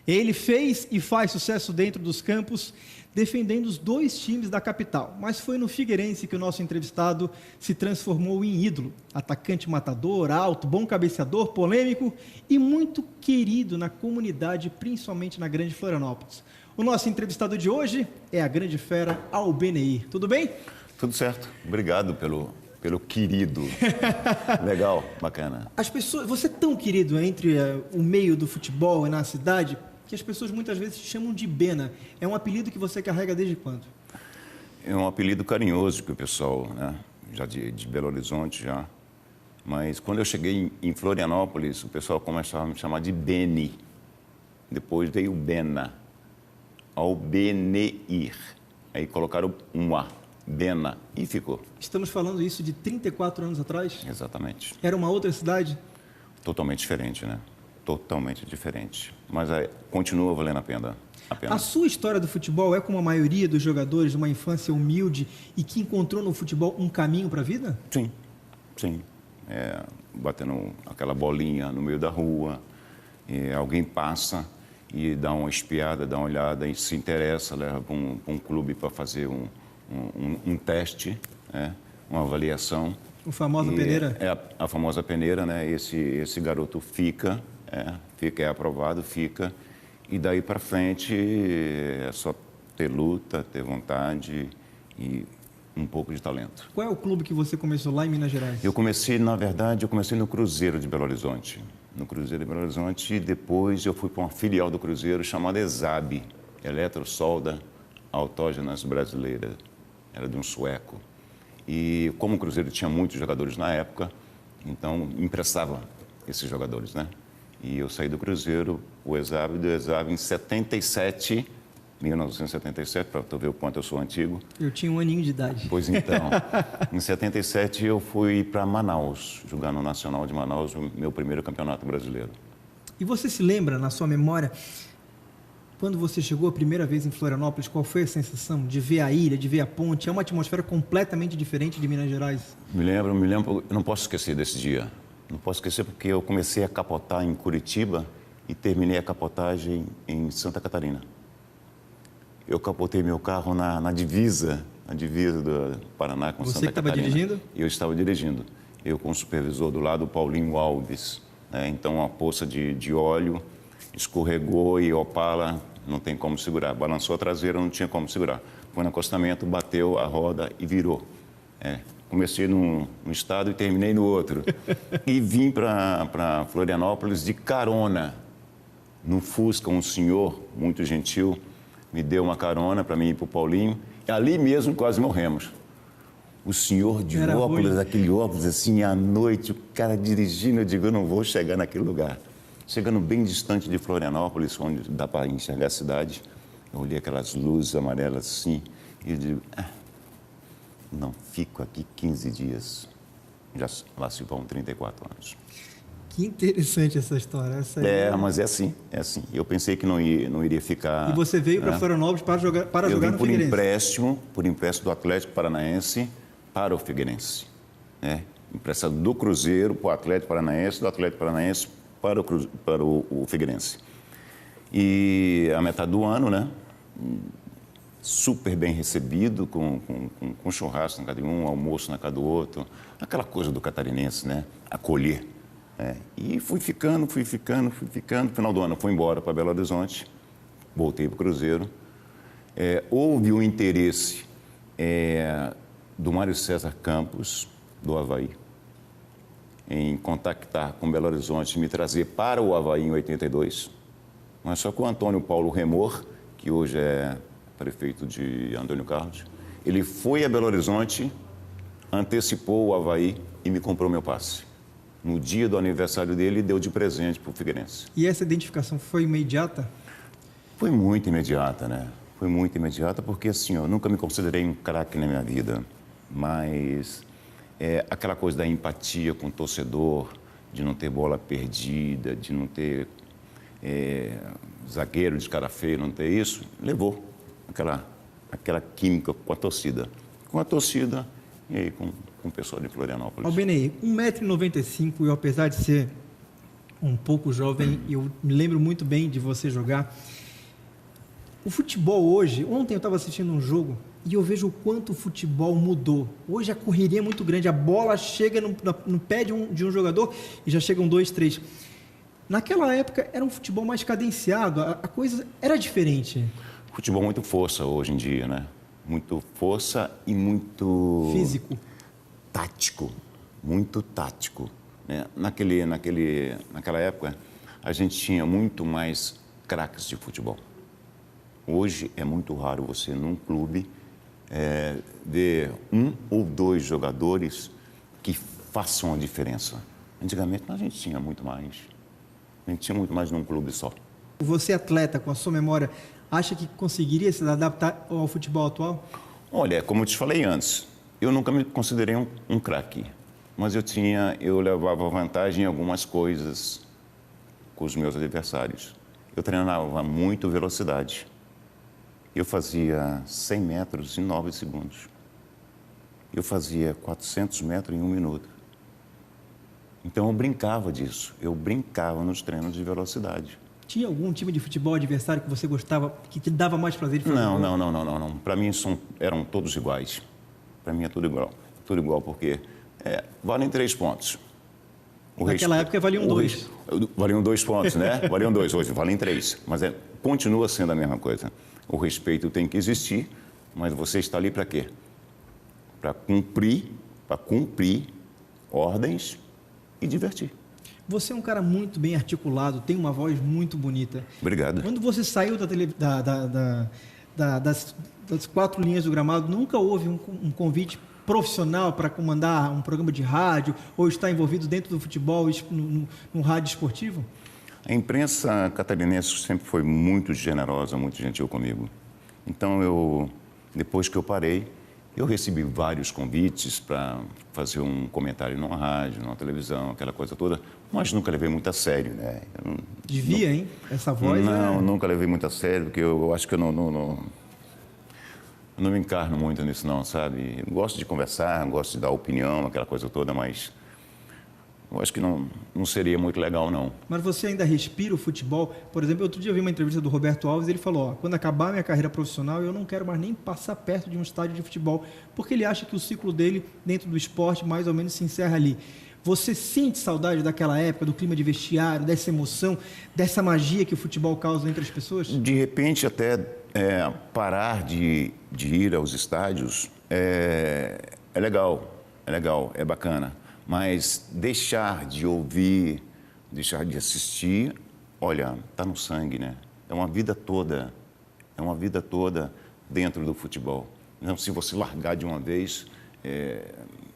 Ele fez e faz sucesso dentro dos campos, defendendo os dois times da capital. Mas foi no Figueirense que o nosso entrevistado se transformou em ídolo. Atacante matador, alto, bom cabeceador, polêmico e muito querido na comunidade, principalmente na Grande Florianópolis. O nosso entrevistado de hoje é a grande fera Albeneir. Tudo bem? Tudo certo. Obrigado pelo querido. Legal, bacana. As pessoas, você é tão querido entre o meio do futebol e na cidade que as pessoas muitas vezes te chamam de Bena. É um apelido que você carrega desde quando? É um apelido carinhoso que o pessoal, né, já de Belo Horizonte já. Mas quando eu cheguei em Florianópolis, o pessoal começava a me chamar de Beni. Depois veio o Bena. Albeneir. Aí colocaram um A. Bena, e ficou. Estamos falando isso de 34 anos atrás? Exatamente. Era uma outra cidade? Totalmente diferente, né? Totalmente diferente. Mas continua valendo a pena. A sua história do futebol é como a maioria dos jogadores de uma infância humilde e que encontrou no futebol um caminho para a vida? Sim, sim. Batendo aquela bolinha no meio da rua, alguém passa e dá uma espiada, dá uma olhada e se interessa, leva para um clube para fazer um teste, uma avaliação. O famoso peneira? É a famosa peneira, né? Esse garoto fica é aprovado, fica. E daí para frente é só ter luta, ter vontade e um pouco de talento. Qual é o clube que você começou lá em Minas Gerais? Eu comecei no Cruzeiro de Belo Horizonte. No Cruzeiro de Belo Horizonte, e depois eu fui para uma filial do Cruzeiro chamada ESAB, Eletrosolda Autógenas Brasileira. Era de um sueco. E como o Cruzeiro tinha muitos jogadores na época, então emprestava esses jogadores, né? E eu saí do Cruzeiro, do ESAB em 1977, para tu ver o quanto eu sou antigo. Eu tinha 1 aninho de idade. Pois então, em 77 eu fui para Manaus, jogar no Nacional de Manaus, o meu primeiro campeonato brasileiro. E você se lembra, na sua memória, quando você chegou a primeira vez em Florianópolis, qual foi a sensação de ver a ilha, de ver a ponte? É uma atmosfera completamente diferente de Minas Gerais. Me lembro, eu não posso esquecer desse dia. Não posso esquecer porque eu comecei a capotar em Curitiba e terminei a capotagem em Santa Catarina. Eu capotei meu carro na divisa do Paraná com Santa Catarina. Você que estava dirigindo? Eu estava dirigindo. Eu com o supervisor do lado, o Paulinho Alves. Então, uma poça de óleo escorregou e Opala não tem como segurar. Balançou a traseira, não tinha como segurar. Foi no acostamento, bateu a roda e virou. Comecei num estado e terminei no outro. E vim para Florianópolis de carona. No Fusca, um senhor muito gentil me deu uma carona para mim ir para o Paulinho. E ali mesmo quase morremos. O senhor de óculos, aquele óculos assim, à noite, o cara dirigindo, eu digo, eu não vou chegar naquele lugar. Chegando bem distante de Florianópolis, onde dá para enxergar a cidade, eu olhei aquelas luzes amarelas assim, e eu digo, não fico aqui 15 dias. Já lá se vão 34 anos. Que interessante essa história. Mas é assim. Eu pensei que não iria ficar... E você veio para Florianópolis para jogar no Figueirense? Por empréstimo do Atlético Paranaense para o Figueirense. Emprestado do Cruzeiro para o Atlético Paranaense, do Atlético Paranaense para o Figueirense. E a metade do ano, né? Super bem recebido, com churrasco na casa de um, almoço na casa do outro. Aquela coisa do catarinense, né? Acolher. E fui ficando. No final do ano, fui embora para Belo Horizonte. Voltei para o Cruzeiro. Houve um interesse do Mário César Campos, do Avaí, em contactar com Belo Horizonte e me trazer para o Avaí em 82. Mas só que o Antônio Paulo Remor, que hoje é prefeito de Antônio Carlos, ele foi a Belo Horizonte, antecipou o Avaí e me comprou meu passe. No dia do aniversário dele, deu de presente para o Figueirense. E essa identificação foi imediata? Foi muito imediata, né? Foi muito imediata porque, assim, eu nunca me considerei um craque na minha vida, mas aquela coisa da empatia com o torcedor, de não ter bola perdida, de não ter zagueiro de cara feio, não ter isso, levou aquela química com a torcida. Com a torcida e aí com o pessoal de Florianópolis. Albeneir, 1,95 m e apesar de ser um pouco jovem, eu me lembro muito bem de você jogar. O futebol hoje, ontem eu estava assistindo um jogo e eu vejo o quanto o futebol mudou. Hoje a correria é muito grande, a bola chega no pé de um jogador e já chegam 2, 3. Naquela época era um futebol mais cadenciado, a coisa era diferente. Futebol muito força hoje em dia, né? Muito força e muito... Físico. Tático, muito tático. Né? Naquela época, a gente tinha muito mais craques de futebol. Hoje é muito raro você, num clube, ver 1 ou 2 jogadores que façam a diferença. Antigamente, a gente tinha muito mais. A gente tinha muito mais num clube só. Você, atleta, com a sua memória, acha que conseguiria se adaptar ao futebol atual? Olha, como eu te falei antes, eu nunca me considerei um craque, mas eu levava vantagem em algumas coisas com os meus adversários. Eu treinava muito velocidade. Eu fazia 100 metros em 9 segundos. Eu fazia 400 metros em 1 minuto. Então eu brincava disso, eu brincava nos treinos de velocidade. Tinha algum time de futebol adversário que você gostava, que te dava mais prazer de fazer? Não. Para mim eram todos iguais. Para mim é tudo igual. Tudo igual porque valem 3 pontos. Naquela época valiam 2. Valiam 2 pontos, né? Valiam 2, hoje valem 3. Mas continua sendo a mesma coisa. O respeito tem que existir, mas você está ali para quê? Para cumprir ordens e divertir. Você é um cara muito bem articulado, tem uma voz muito bonita. Obrigado. Quando você saiu das 4 linhas do gramado, nunca houve um convite profissional para comandar um programa de rádio ou estar envolvido dentro do futebol, no rádio esportivo? A imprensa catarinense sempre foi muito generosa, muito gentil comigo. Então, depois que eu parei, eu recebi vários convites para fazer um comentário numa rádio, numa televisão, aquela coisa toda, mas nunca levei muito a sério, né? Devia, hein? Essa voz nunca levei muito a sério, porque eu acho que eu não me encarno muito nisso não, sabe? Eu gosto de conversar, gosto de dar opinião, aquela coisa toda, mas eu acho que não seria muito legal, não. Mas você ainda respira o futebol? Por exemplo, outro dia eu vi uma entrevista do Roberto Alves, ele falou, quando acabar a minha carreira profissional, eu não quero mais nem passar perto de um estádio de futebol, porque ele acha que o ciclo dele, dentro do esporte, mais ou menos se encerra ali. Você sente saudade daquela época, do clima de vestiário, dessa emoção, dessa magia que o futebol causa entre as pessoas? De repente, até parar de ir aos estádios é legal, é bacana. Mas deixar de ouvir, deixar de assistir, olha, está no sangue, né? É uma vida toda dentro do futebol. Então, se você largar de uma vez,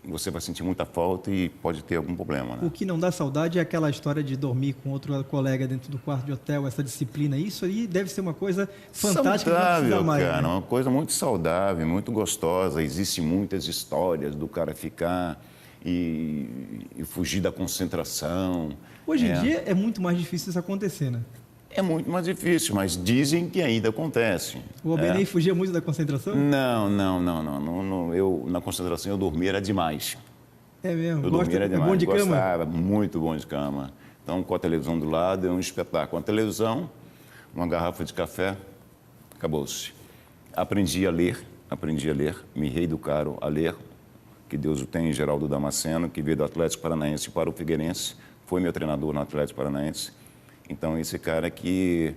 você vai sentir muita falta e pode ter algum problema, né? O que não dá saudade é aquela história de dormir com outro colega dentro do quarto de hotel, essa disciplina. Isso aí deve ser uma coisa fantástica. Saudável, mais, cara, né? uma coisa muito saudável, muito gostosa. Existem muitas histórias do cara ficar e fugir da concentração. Hoje em dia é muito mais difícil isso acontecer, né? É muito mais difícil, mas dizem que ainda acontece. O Obenei fugia muito da concentração? Não. Eu, na concentração, eu dormia era demais. É mesmo? Eu dormia era demais. É bom de cama? Gostava, muito bom de cama. Então, com a televisão do lado, é um espetáculo. A televisão, uma garrafa de café, acabou-se. Aprendi a ler, me reeducaram a ler, que Deus o tem, Geraldo Damasceno, que veio do Atlético Paranaense para o Figueirense, foi meu treinador no Atlético Paranaense. Então, esse cara que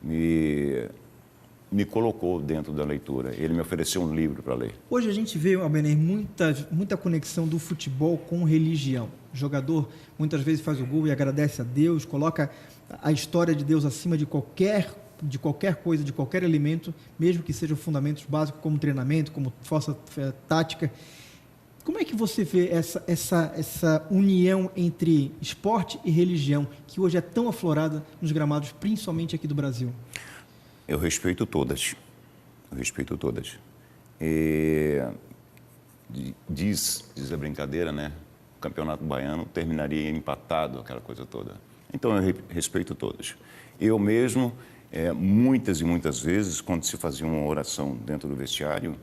me colocou dentro da leitura. Ele me ofereceu um livro para ler. Hoje a gente vê, Albenei, muita conexão do futebol com religião. O jogador muitas vezes faz o gol e agradece a Deus, coloca a história de Deus acima de qualquer coisa, de qualquer elemento, mesmo que sejam fundamentos básicos como treinamento, como força tática. Como é que você vê essa união entre esporte e religião, que hoje é tão aflorada nos gramados, principalmente aqui do Brasil? Eu respeito todas. Diz a brincadeira, né? O campeonato baiano terminaria empatado, aquela coisa toda. Então, eu respeito todas. Eu mesmo, muitas e muitas vezes, quando se fazia uma oração dentro do vestiário,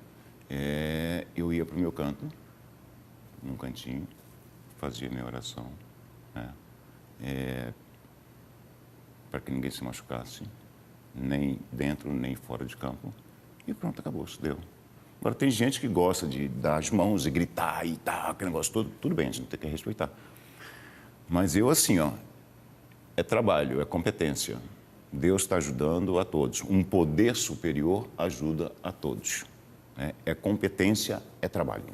eu ia para o meu canto, num cantinho, fazia minha oração, né? para que ninguém se machucasse, nem dentro, nem fora de campo. E pronto, acabou, isso deu. Agora, tem gente que gosta de dar as mãos e gritar e tal, aquele negócio todo. Tudo bem, a gente tem que respeitar. Mas eu, assim, ó, é trabalho, é competência. Deus está ajudando a todos. Um poder superior ajuda a todos. É competência, é trabalho.